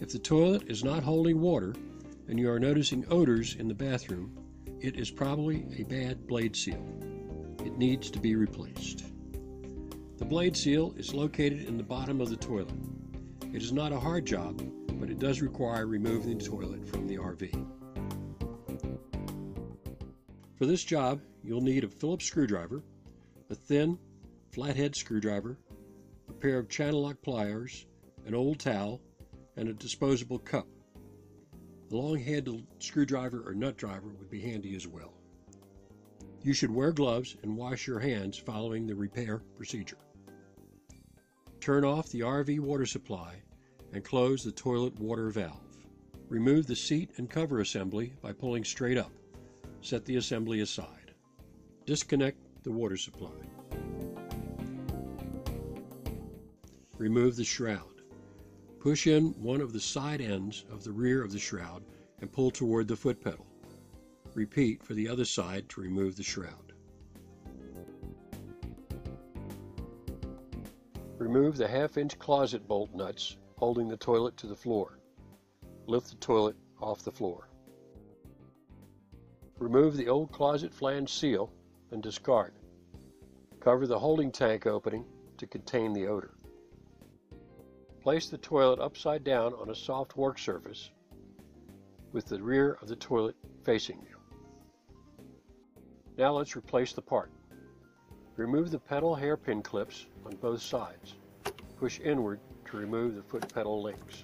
If the toilet is not holding water and you are noticing odors in the bathroom, it is probably a bad blade seal. It needs to be replaced. The blade seal is located in the bottom of the toilet. It is not a hard job, but it does require removing the toilet from the RV. For this job, you'll need a Phillips screwdriver, a thin, flathead screwdriver, a pair of channel lock pliers, an old towel, and a disposable cup. A long-handled screwdriver or nut driver would be handy as well. You should wear gloves and wash your hands following the repair procedure. Turn off the RV water supply and close the toilet water valve. Remove the seat and cover assembly by pulling straight up. Set the assembly aside. Disconnect the water supply. Remove the shroud. Push in one of the side ends of the rear of the shroud and pull toward the foot pedal. Repeat for the other side to remove the shroud. Remove the half-inch closet bolt nuts holding the toilet to the floor. Lift the toilet off the floor. Remove the old closet flange seal and discard. Cover the holding tank opening to contain the odor. Place the toilet upside down on a soft work surface with the rear of the toilet facing you. Now let's replace the part. Remove the pedal hairpin clips on both sides. Push inward to remove the foot pedal links.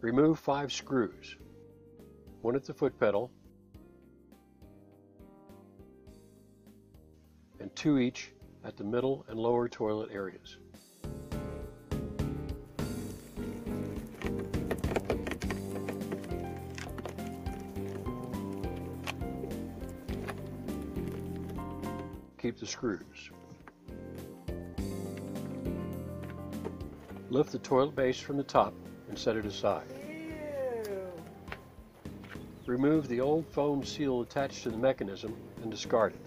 Remove 5 screws, one at the foot pedal and 2 each at the middle and lower toilet areas. Keep the screws. Lift the toilet base from the top and set it aside. Remove the old foam seal attached to the mechanism and discard it.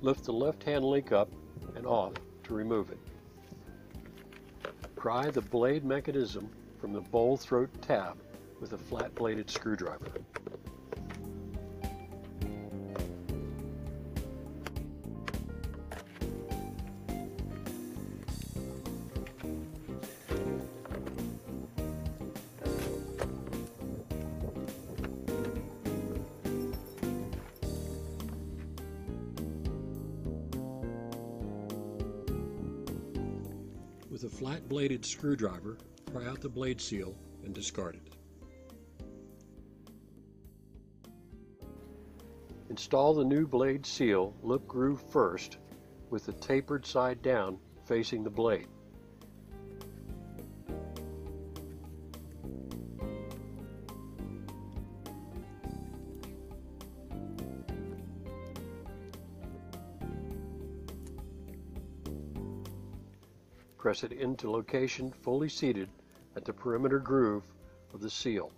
Lift the left-hand link up and off to remove it. Pry the blade mechanism from the bowl throat tab with a flat-bladed screwdriver. With a flat-bladed screwdriver, pry out the blade seal and discard it. Install the new blade seal lip groove first with the tapered side down facing the blade. Press it into location fully seated at the perimeter groove of the seal.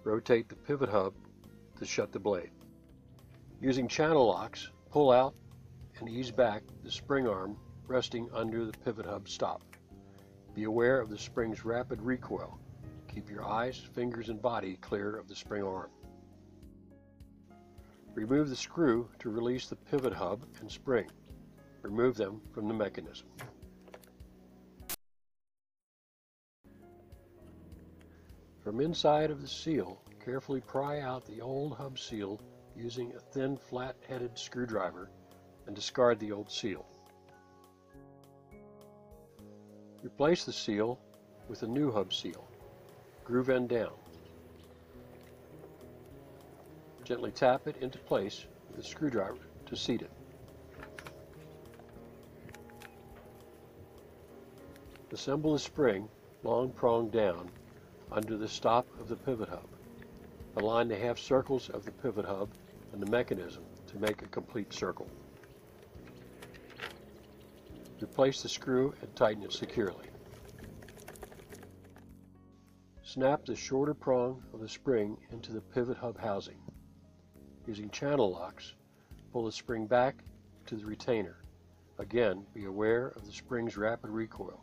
Rotate the pivot hub to shut the blade. Using channel locks, pull out and ease back the spring arm resting under the pivot hub stop. Be aware of the spring's rapid recoil. Keep your eyes, fingers, and body clear of the spring arm. Remove the screw to release the pivot hub and spring. Remove them from the mechanism. From inside of the seal, carefully pry out the old hub seal using a thin flat-headed screwdriver and discard the old seal. Replace the seal with a new hub seal. Groove end down. Gently tap it into place with a screwdriver to seat it. Assemble the spring, long prong down, under the stop of the pivot hub. Align the half circles of the pivot hub and the mechanism to make a complete circle. Replace the screw and tighten it securely. Snap the shorter prong of the spring into the pivot hub housing. Using channel locks, pull the spring back to the retainer. Again, be aware of the spring's rapid recoil.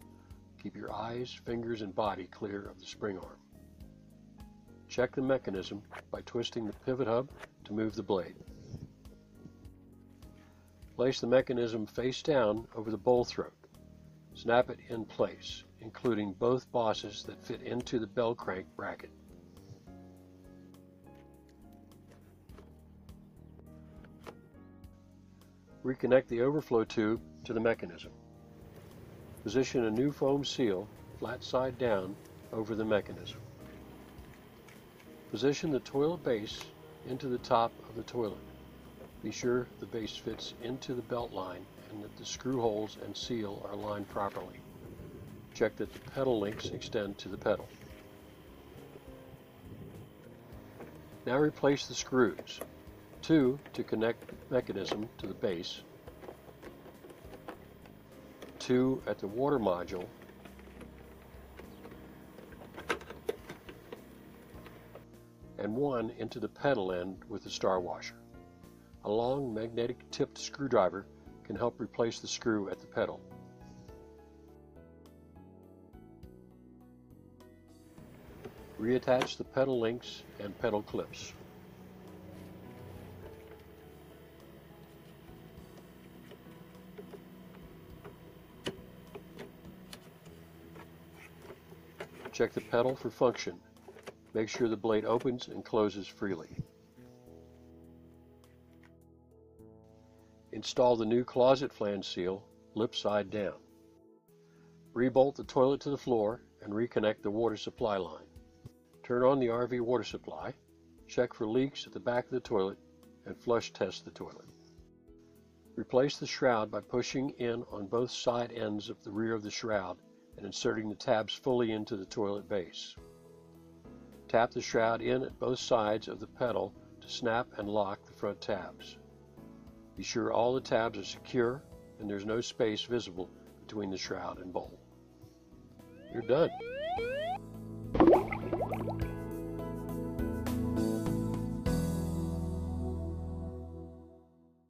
Keep your eyes, fingers, and body clear of the spring arm. Check the mechanism by twisting the pivot hub to move the blade. Place the mechanism face down over the bowl throat. Snap it in place, including both bosses that fit into the bell crank bracket. Reconnect the overflow tube to the mechanism. Position a new foam seal, flat side down, over the mechanism. Position the toilet base into the top of the toilet. Be sure the base fits into the belt line and that the screw holes and seal are aligned properly. Check that the pedal links extend to the pedal. Now replace the screws. 2 to connect the mechanism to the base, 2 at the water module, and 1 into the pedal end with the star washer. A long magnetic tipped screwdriver can help replace the screw at the pedal. Reattach the pedal links and pedal clips. Check the pedal for function. Make sure the blade opens and closes freely. Install the new closet flange seal, lip side down. Rebolt the toilet to the floor and reconnect the water supply line. Turn on the RV water supply, check for leaks at the back of the toilet, and flush test the toilet. Replace the shroud by pushing in on both side ends of the rear of the shroud and inserting the tabs fully into the toilet base. Tap the shroud in at both sides of the pedal to snap and lock the front tabs. Be sure all the tabs are secure and there's no space visible between the shroud and bowl. You're done.